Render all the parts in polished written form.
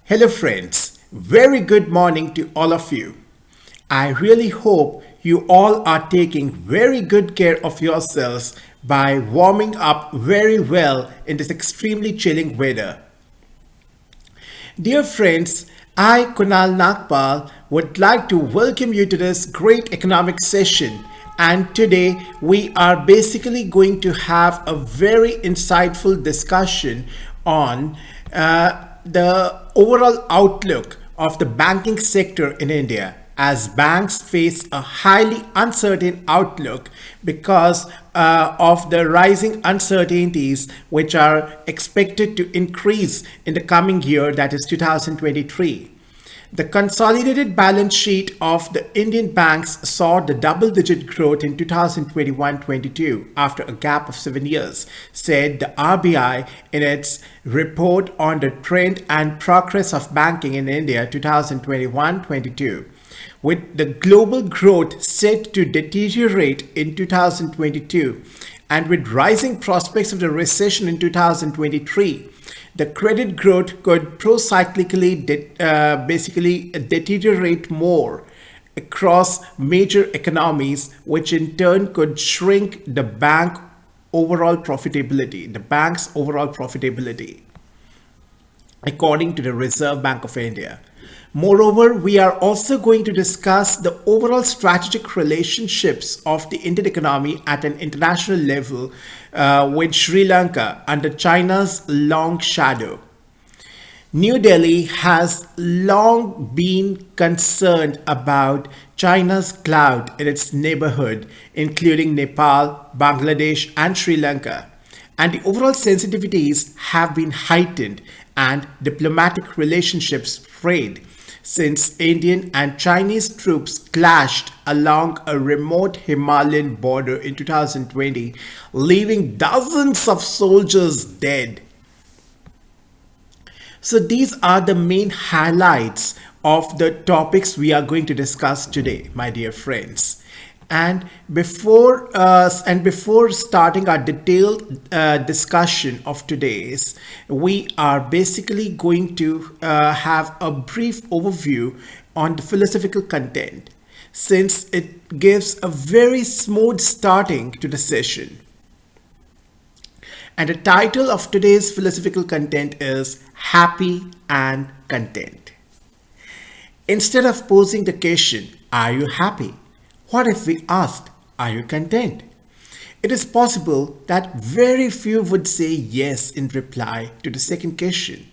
Hello, friends. Very good morning to all of you. I really hope you all are taking very good care of yourselves by warming up very well in this extremely chilling weather. Dear friends, I, Kunal Nagpal, would like to welcome you to this great economic session. And today we are basically going to have a very insightful discussion on the overall outlook of the banking sector in India as banks face a highly uncertain outlook because of the rising uncertainties which are expected to increase in the coming year, that is 2023. The consolidated balance sheet of the Indian banks saw the double-digit growth in 2021-22 after a gap of 7 years, said the RBI in its report on the trend and progress of banking in India 2021-22. With the global growth set to deteriorate in 2022 and with rising prospects of the recession in 2023, the credit growth could procyclically basically deteriorate more across major economies, which in turn could shrink the bank's overall profitability, according to the Reserve Bank of India. Moreover, we are also going to discuss the overall strategic relationships of the Indian economy at an international level with Sri Lanka under China's long shadow. New Delhi has long been concerned about China's clout in its neighborhood, including Nepal, Bangladesh, and Sri Lanka. And the overall sensitivities have been heightened and diplomatic relationships frayed since Indian and Chinese troops clashed along a remote Himalayan border in 2020, leaving dozens of soldiers dead. So these are the main highlights of the topics we are going to discuss today, my dear friends. And before starting our detailed discussion of today's, we are basically going to have a brief overview on the philosophical content, since it gives a very smooth starting to the session. And the title of today's philosophical content is Happy and Content. Instead of posing the question, are you happy? What if we asked, are you content? It is possible that very few would say yes in reply to the second question,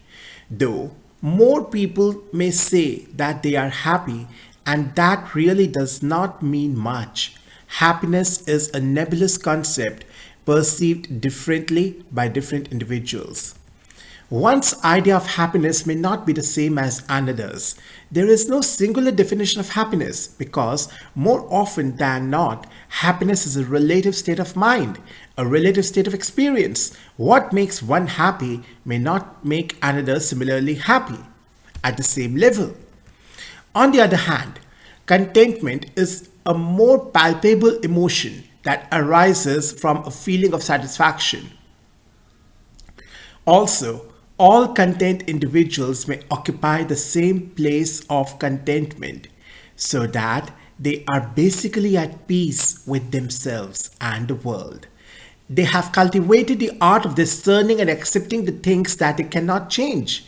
though more people may say that they are happy, and that really does not mean much. Happiness is a nebulous concept perceived differently by different individuals. One's idea of happiness may not be the same as another's. There is no singular definition of happiness because, more often than not, happiness is a relative state of mind, a relative state of experience. What makes one happy may not make another similarly happy at the same level. On the other hand, contentment is a more palpable emotion that arises from a feeling of satisfaction. Also, all content individuals may occupy the same place of contentment so that they are basically at peace with themselves and the world. They have cultivated the art of discerning and accepting the things that they cannot change.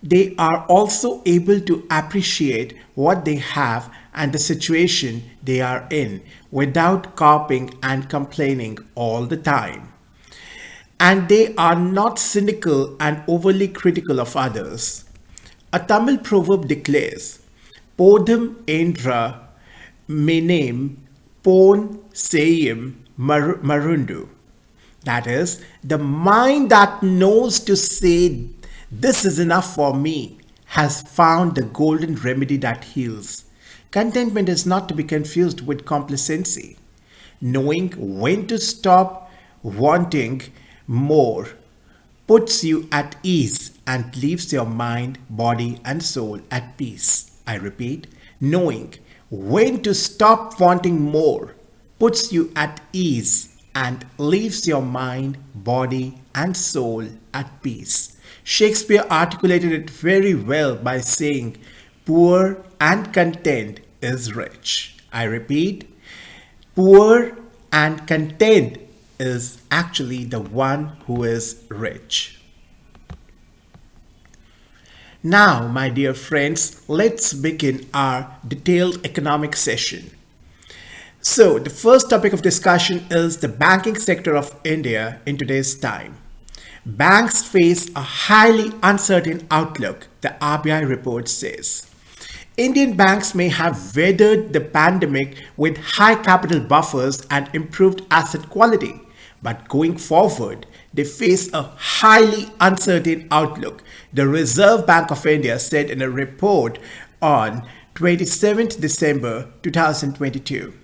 They are also able to appreciate what they have and the situation they are in without carping and complaining all the time. And they are not cynical and overly critical of others. A Tamil proverb declares, Podum Endra Menem Pon Seyim Marundu. That is, the mind that knows to say, this is enough for me, has found the golden remedy that heals. Contentment is not to be confused with complacency. Knowing when to stop wanting more puts you at ease and leaves your mind, body, and soul at peace. I repeat, knowing when to stop wanting more puts you at ease and leaves your mind, body, and soul at peace. Shakespeare articulated it very well by saying, "Poor and content is rich." I repeat, poor and content is actually the one who is rich. Now, my dear friends, let's begin our detailed economic session. So, the first topic of discussion is the banking sector of India in today's time. Banks face a highly uncertain outlook, the RBI report says. Indian banks may have weathered the pandemic with high capital buffers and improved asset quality, but going forward, they face a highly uncertain outlook, the Reserve Bank of India said in a report on 27th December 2022.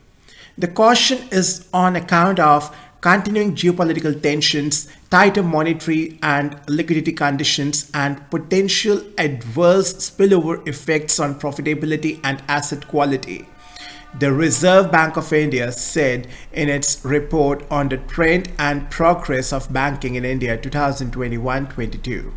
The caution is on account of continuing geopolitical tensions, tighter monetary and liquidity conditions, and potential adverse spillover effects on profitability and asset quality. The Reserve Bank of India said in its report on the trend and progress of banking in India 2021-22.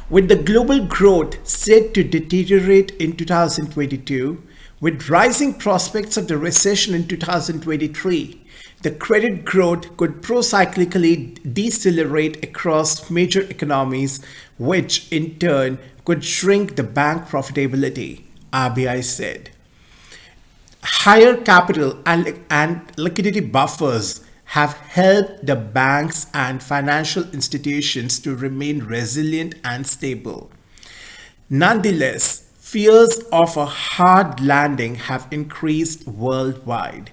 With the global growth set to deteriorate in 2022, with rising prospects of the recession in 2023, the credit growth could procyclically decelerate across major economies, which in turn could shrink the bank profitability, RBI said. Higher capital and liquidity buffers have helped the banks and financial institutions to remain resilient and stable. Nonetheless, fears of a hard landing have increased worldwide.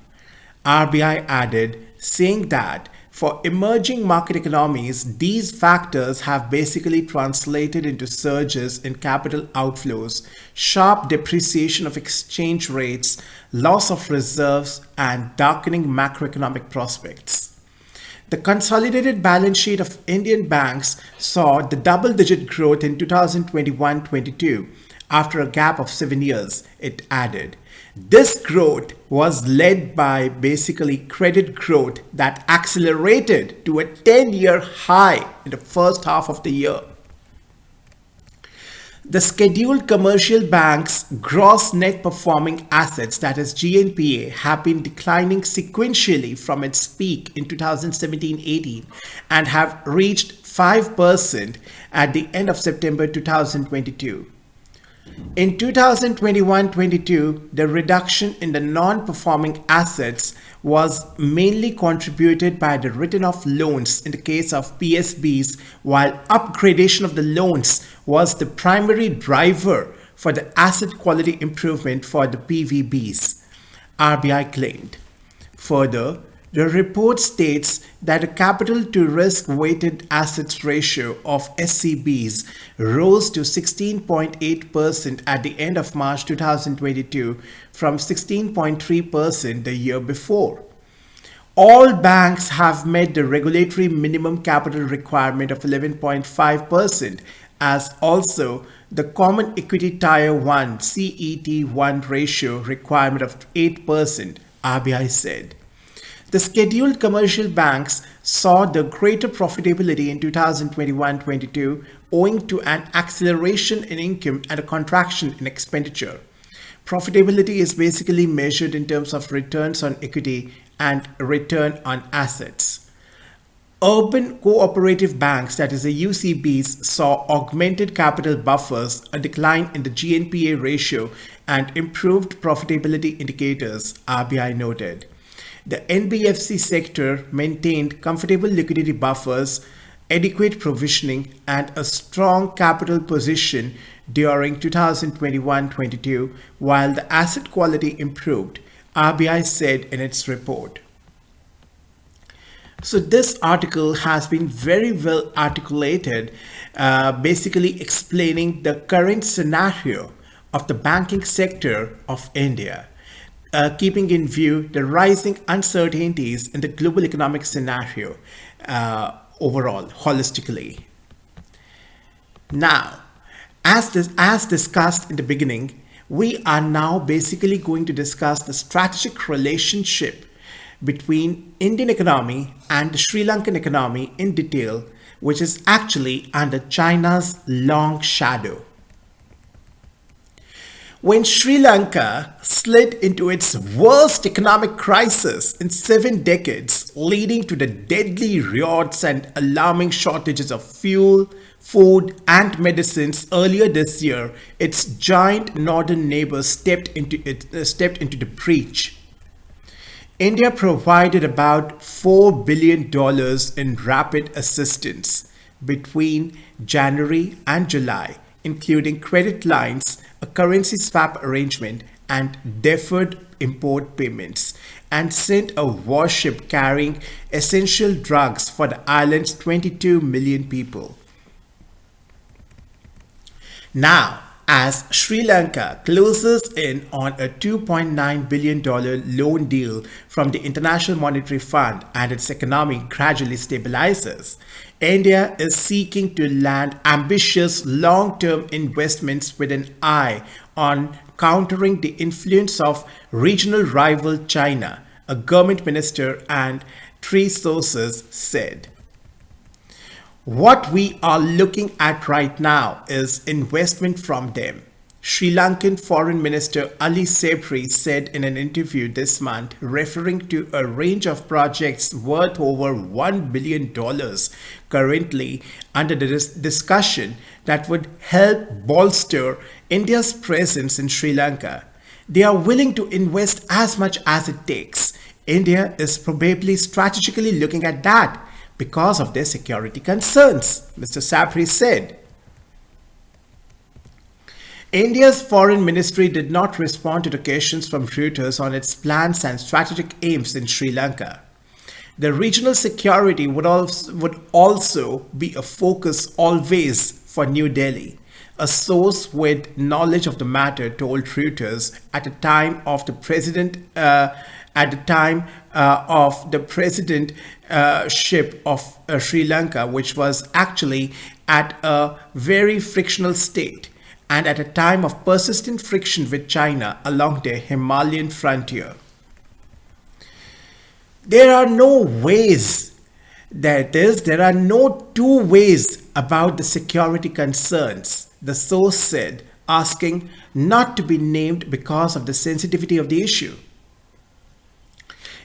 RBI added, saying that for emerging market economies, these factors have basically translated into surges in capital outflows, sharp depreciation of exchange rates, loss of reserves, and darkening macroeconomic prospects. The consolidated balance sheet of Indian banks saw the double-digit growth in 2021-22 after a gap of 7 years, it added. This growth was led by basically credit growth that accelerated to a 10-year high in the first half of the year. The scheduled commercial banks' gross net performing assets, that is GNPA, have been declining sequentially from its peak in 2017-18 and have reached 5% at the end of September 2022. In 2021-22, the reduction in the non-performing assets was mainly contributed by the written-off loans in the case of PSBs, while upgradation of the loans was the primary driver for the asset quality improvement for the PVBs, RBI claimed. Further, the report states that the capital to risk weighted assets ratio of SCBs rose to 16.8% at the end of March 2022 from 16.3% the year before. All banks have met the regulatory minimum capital requirement of 11.5%, as also the Common Equity Tier 1 CET1 ratio requirement of 8%, RBI said. The scheduled commercial banks saw the greater profitability in 2021-22 owing to an acceleration in income and a contraction in expenditure. Profitability is basically measured in terms of returns on equity and return on assets. Urban cooperative banks, that is the UCBs, saw augmented capital buffers, a decline in the GNPA ratio, and improved profitability indicators, RBI noted. The NBFC sector maintained comfortable liquidity buffers, adequate provisioning, and a strong capital position during 2021-22, while the asset quality improved, RBI said in its report. So this article has been very well articulated, basically explaining the current scenario of the banking sector of India. Keeping in view the rising uncertainties in the global economic scenario overall, holistically. Now, as discussed in the beginning, we are now basically going to discuss the strategic relationship between Indian economy and the Sri Lankan economy in detail, which is actually under China's long shadow. When Sri Lanka slid into its worst economic crisis in 7 decades, leading to the deadly riots and alarming shortages of fuel, food, and medicines earlier this year, its giant northern neighbor stepped into the breach. India provided about $4 billion in rapid assistance between January and July, including credit lines, a currency swap arrangement, and deferred import payments, and sent a warship carrying essential drugs for the island's 22 million people. Now, as Sri Lanka closes in on a $2.9 billion loan deal from the International Monetary Fund and its economy gradually stabilizes, India is seeking to land ambitious long-term investments with an eye on countering the influence of regional rival China, a government minister and three sources said. What we are looking at right now is investment from them, Sri Lankan Foreign Minister Ali Sabri said in an interview this month, referring to a range of projects worth over $1 billion currently under the discussion that would help bolster India's presence in Sri Lanka. They are willing to invest as much as it takes. India is probably strategically looking at that because of their security concerns, Mr. Sabri said. India's foreign ministry did not respond to the questions from Reuters on its plans and strategic aims in Sri Lanka. The regional security would also be a focus always for New Delhi. A source with knowledge of the matter told Reuters at the time of the presidentship of Sri Lanka, which was actually at a very frictional state and at a time of persistent friction with China along their Himalayan frontier. There are no two ways about the security concerns, the source said, asking not to be named because of the sensitivity of the issue.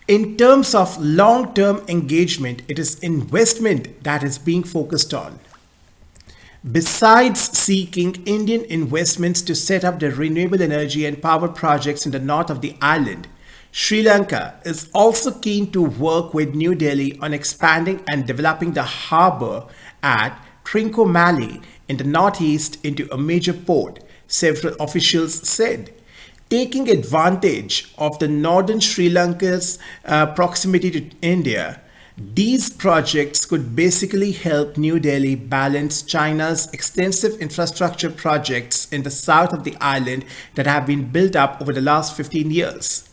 In terms of long-term engagement, it is investment that is being focused on. Besides seeking Indian investments to set up the renewable energy and power projects in the north of the island, Sri Lanka is also keen to work with New Delhi on expanding and developing the harbour at Trincomalee in the northeast into a major port, several officials said. Taking advantage of the northern Sri Lanka's proximity to India, these projects could basically help New Delhi balance China's extensive infrastructure projects in the south of the island that have been built up over the last 15 years.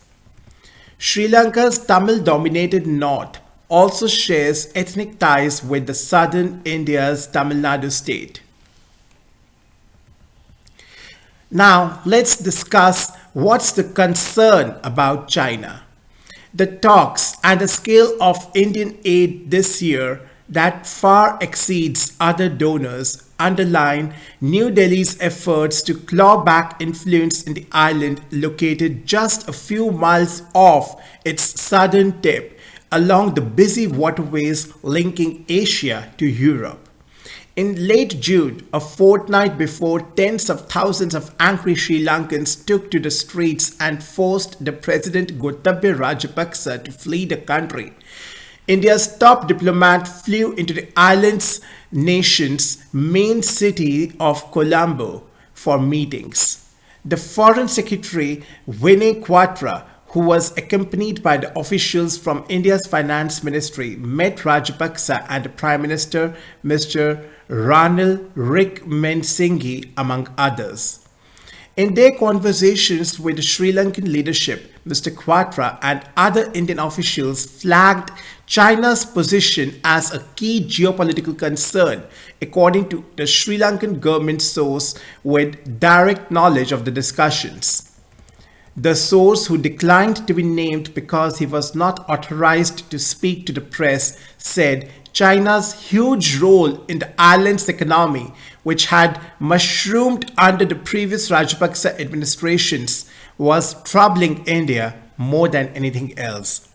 Sri Lanka's Tamil-dominated north also shares ethnic ties with the southern India's Tamil Nadu state. Now, let's discuss what's the concern about China. The talks and the scale of Indian aid this year that far exceeds other donors underline New Delhi's efforts to claw back influence in the island located just a few miles off its southern tip along the busy waterways linking Asia to Europe. In late June, a fortnight before tens of thousands of angry Sri Lankans took to the streets and forced the President Gotabaya Rajapaksa to flee the country, India's top diplomat flew into the nation's main city of Colombo for meetings. The Foreign Secretary Vinay Quatra, who was accompanied by the officials from India's Finance Ministry, met Rajapaksa and the Prime Minister Mr. Ranil Wickremesinghe, among others. In their conversations with the Sri Lankan leadership, Mr. Quatra and other Indian officials flagged China's position as a key geopolitical concern, according to the Sri Lankan government source with direct knowledge of the discussions. The source, who declined to be named because he was not authorized to speak to the press, said China's huge role in the island's economy, which had mushroomed under the previous Rajapaksa administrations, was troubling India more than anything else.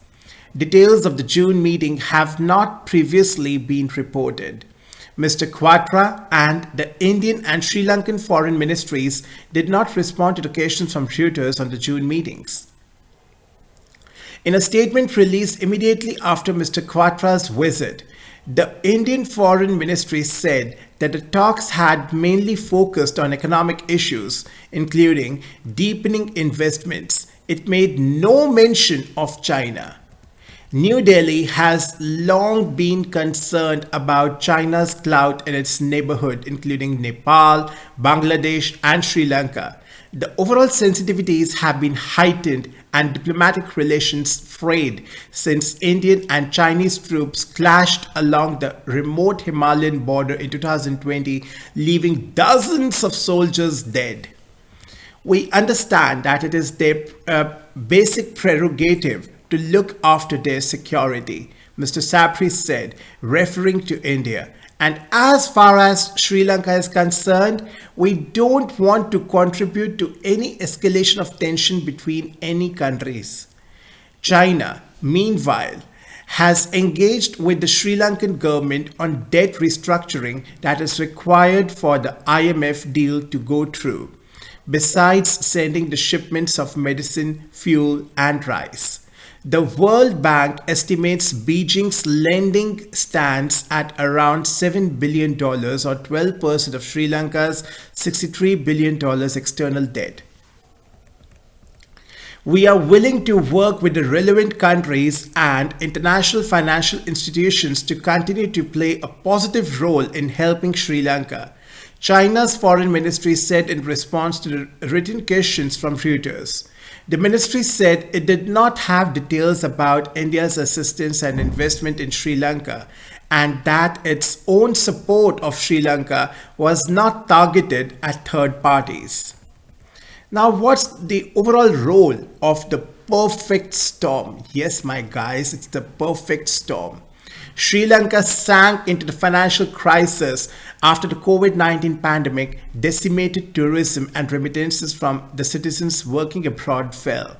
Details of the June meeting have not previously been reported. Mr. Quatra and the Indian and Sri Lankan foreign ministries did not respond to the questions from Reuters on the June meetings. In a statement released immediately after Mr. Quatra's visit, the Indian Foreign Ministry said that the talks had mainly focused on economic issues, including deepening investments. It made no mention of China. New Delhi has long been concerned about China's clout in its neighborhood, including Nepal, Bangladesh, and Sri Lanka. The overall sensitivities have been heightened and diplomatic relations frayed since Indian and Chinese troops clashed along the remote Himalayan border in 2020, leaving dozens of soldiers dead. We understand that it is their basic prerogative to look after their security, Mr. Sapri said, referring to India. And as far as Sri Lanka is concerned, we don't want to contribute to any escalation of tension between any countries. China, meanwhile, has engaged with the Sri Lankan government on debt restructuring that is required for the IMF deal to go through, besides sending the shipments of medicine, fuel, and rice. The World Bank estimates Beijing's lending stands at around $7 billion or 12% of Sri Lanka's $63 billion external debt. We are willing to work with the relevant countries and international financial institutions to continue to play a positive role in helping Sri Lanka, China's foreign ministry said in response to the written questions from Reuters. The ministry said it did not have details about India's assistance and investment in Sri Lanka, and that its own support of Sri Lanka was not targeted at third parties. Now, what's the overall role of the perfect storm? Yes, my guys, it's the perfect storm. Sri Lanka sank into the financial crisis after the COVID-19 pandemic decimated tourism and remittances from the citizens working abroad fell.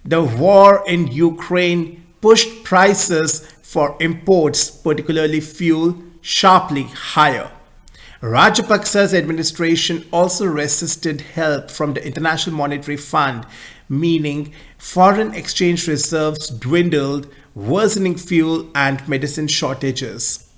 The war in Ukraine pushed prices for imports, particularly fuel, sharply higher. Rajapaksa's administration also resisted help from the International Monetary Fund, meaning foreign exchange reserves dwindled, worsening fuel and medicine shortages.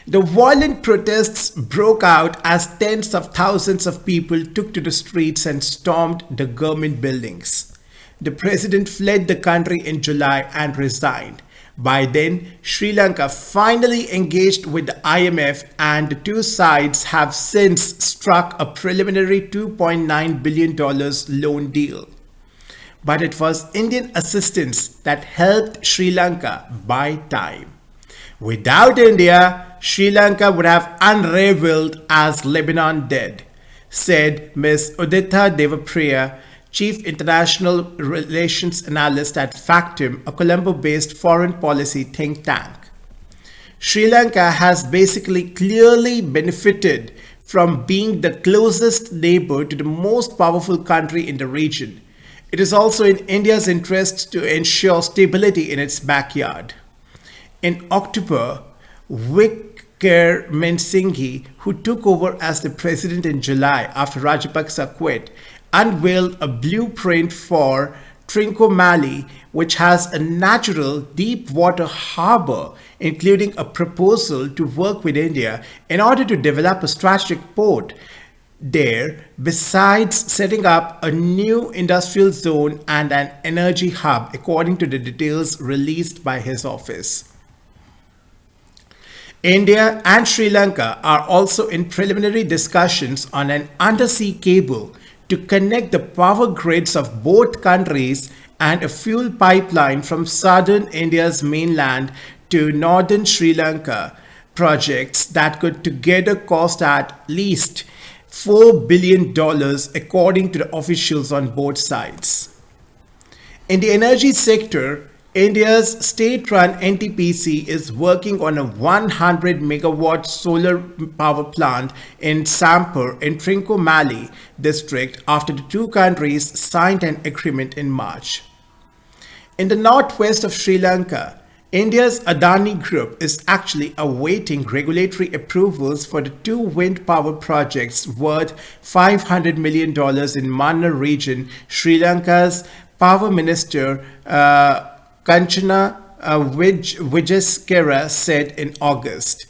The violent protests broke out as tens of thousands of people took to the streets and stormed the government buildings. The president fled the country in July and resigned. By then, Sri Lanka finally engaged with the IMF, and the two sides have since struck a preliminary $2.9 billion loan deal. But it was Indian assistance that helped Sri Lanka buy time. Without India, Sri Lanka would have unraveled as Lebanon did, said Ms. Udita Devapriya, Chief International Relations Analyst at Factum, a Colombo-based foreign policy think tank. Sri Lanka has basically clearly benefited from being the closest neighbor to the most powerful country in the region. It is also in India's interest to ensure stability in its backyard. In October, Uncrtn Singhi, who took over as the president in July after Rajapaksa quit, unveiled a blueprint for Trincomalee, which has a natural deep water harbor, including a proposal to work with India in order to develop a strategic port there, besides setting up a new industrial zone and an energy hub, according to the details released by his office. India and Sri Lanka are also in preliminary discussions on an undersea cable to connect the power grids of both countries and a fuel pipeline from southern India's mainland to northern Sri Lanka, projects that could together cost at least $4 billion according to the officials on both sides. In the energy sector, India's state-run NTPC is working on a 100 megawatt solar power plant in Sampur in Trincomalee district after the two countries signed an agreement in March. In the northwest of Sri Lanka, India's Adani Group is actually awaiting regulatory approvals for the two wind power projects worth $500 million in Mannar region, Sri Lanka's Power Minister Kanchana Wijesekera said in August.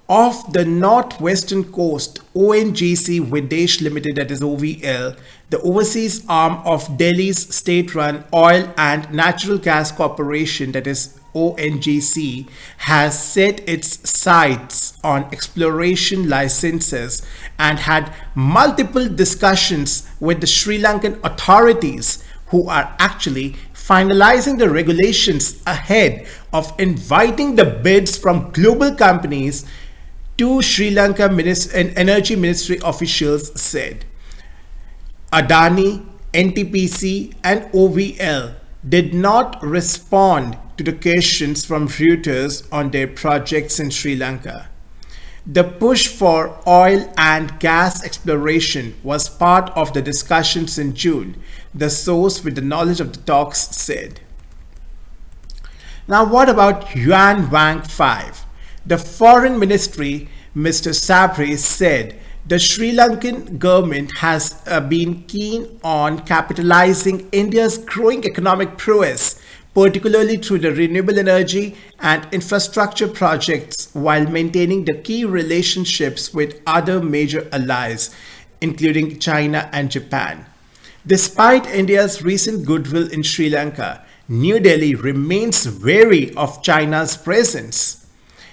Off the northwestern coast, ONGC Videsh Limited, that is OVL, the overseas arm of Delhi's state-run Oil and Natural Gas Corporation, that is ONGC, has set its sights on exploration licenses and had multiple discussions with the Sri Lankan authorities, who are actually finalizing the regulations ahead of inviting the bids from global companies, two Sri Lanka Energy Ministry officials said. Adani, NTPC and OVL did not respond to the questions from Reuters on their projects in Sri Lanka. The push for oil and gas exploration was part of the discussions in June, the source with the knowledge of the talks said. Now what about Yuan Wang 5? The Foreign Ministry, Mr. Sabri, said the Sri Lankan government has been keen on capitalizing India's growing economic prowess, particularly through the renewable energy and infrastructure projects, while maintaining the key relationships with other major allies, including China and Japan. Despite India's recent goodwill in Sri Lanka, New Delhi remains wary of China's presence.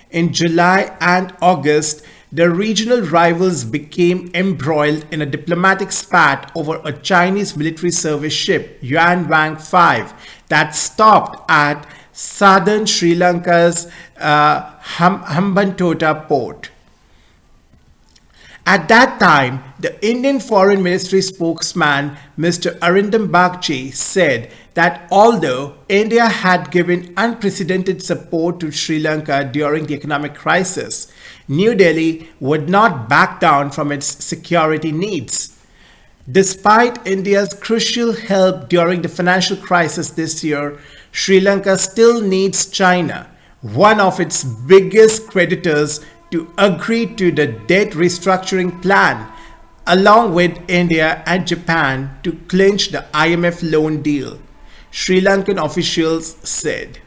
In July and August, the regional rivals became embroiled in a diplomatic spat over a Chinese military service ship, Yuan Wang 5, that stopped at southern Sri Lanka's Hambantota port. At that time, the Indian Foreign Ministry spokesman, Mr. Arindam Bagchi, said that although India had given unprecedented support to Sri Lanka during the economic crisis, New Delhi would not back down from its security needs. Despite India's crucial help during the financial crisis this year, Sri Lanka still needs China, one of its biggest creditors, to agree to the debt restructuring plan, along with India and Japan to clinch the IMF loan deal, Sri Lankan officials said.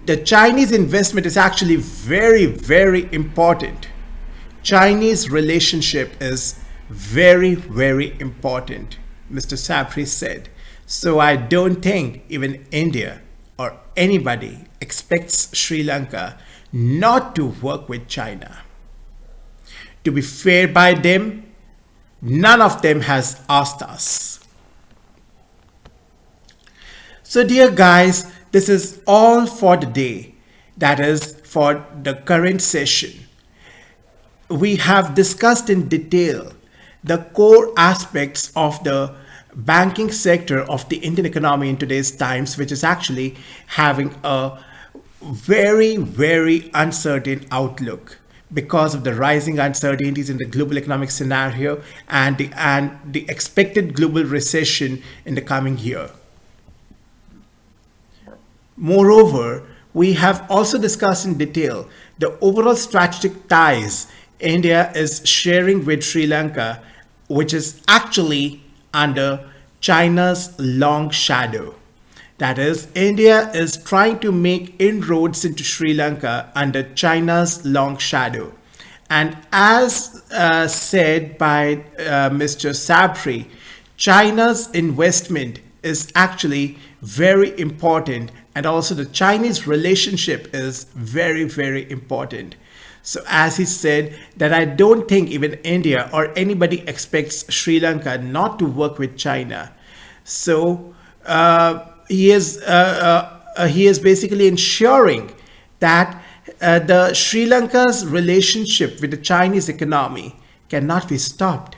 The Chinese investment is actually very, very important. Chinese relationship is very, very important, Mr. Sapri said. So I don't think even India or anybody expects Sri Lanka not to work with China. To be fair by them, none of them has asked us. So dear guys, this is all for the day. That is for the current session. We have discussed in detail the core aspects of the banking sector of the Indian economy in today's times, which is actually having a very, very uncertain outlook because of the rising uncertainties in the global economic scenario and the expected global recession in the coming year. Moreover, we have also discussed in detail the overall strategic ties India is sharing with Sri Lanka, which is actually under China's long shadow. That is, India is trying to make inroads into Sri Lanka under China's long shadow. And as said by Mr. Sabri, China's investment is actually very important, and also the Chinese relationship is very, very important. So as he said, that I don't think even India or anybody expects Sri Lanka not to work with China. So he is basically ensuring that the Sri Lanka's relationship with the Chinese economy cannot be stopped.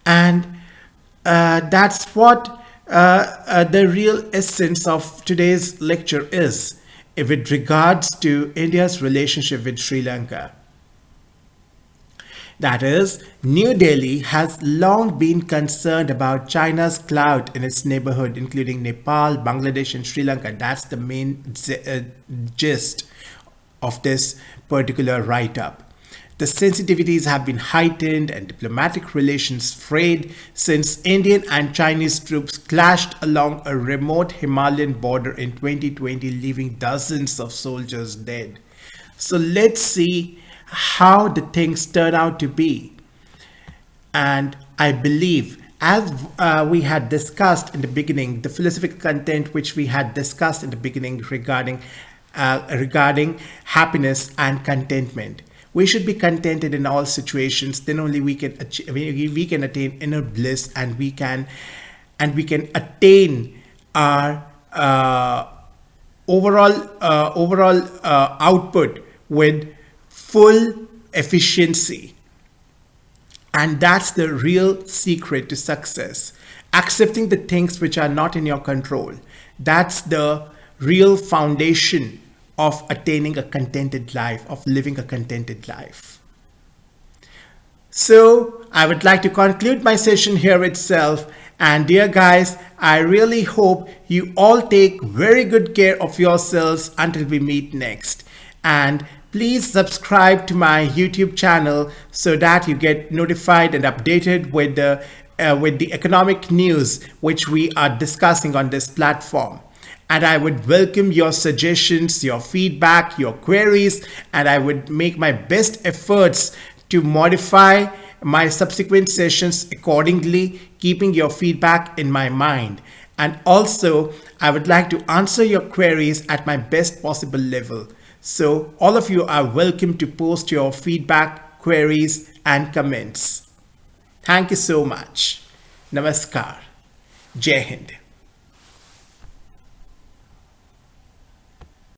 And that's what the real essence of today's lecture is with regards to India's relationship with Sri Lanka. That is, New Delhi has long been concerned about China's clout in its neighborhood, including Nepal, Bangladesh, and Sri Lanka. That's the main gist of this particular write up. The sensitivities have been heightened and diplomatic relations frayed since Indian and Chinese troops clashed along a remote Himalayan border in 2020, leaving dozens of soldiers dead. So let's see how the things turn out to be. And I believe, as we had discussed in the beginning, the philosophical content which we had discussed in the beginning regarding happiness and contentment. We should be contented in all situations. Then only we can we can attain inner bliss, and we can attain our overall output with full efficiency. And that's the real secret to success. Accepting the things which are not in your control. That's the real foundation of attaining a contented life, of living a contented life. So I would like to conclude my session here itself. And dear guys, I really hope you all take very good care of yourselves until we meet next. And please subscribe to my YouTube channel so that you get notified and updated with the economic news which we are discussing on this platform. And I would welcome your suggestions, your feedback, your queries, and I would make my best efforts to modify my subsequent sessions accordingly, keeping your feedback in my mind. And also, I would like to answer your queries at my best possible level. So all of you are welcome to post your feedback, queries, and comments. Thank you so much. Namaskar. Jai Hind.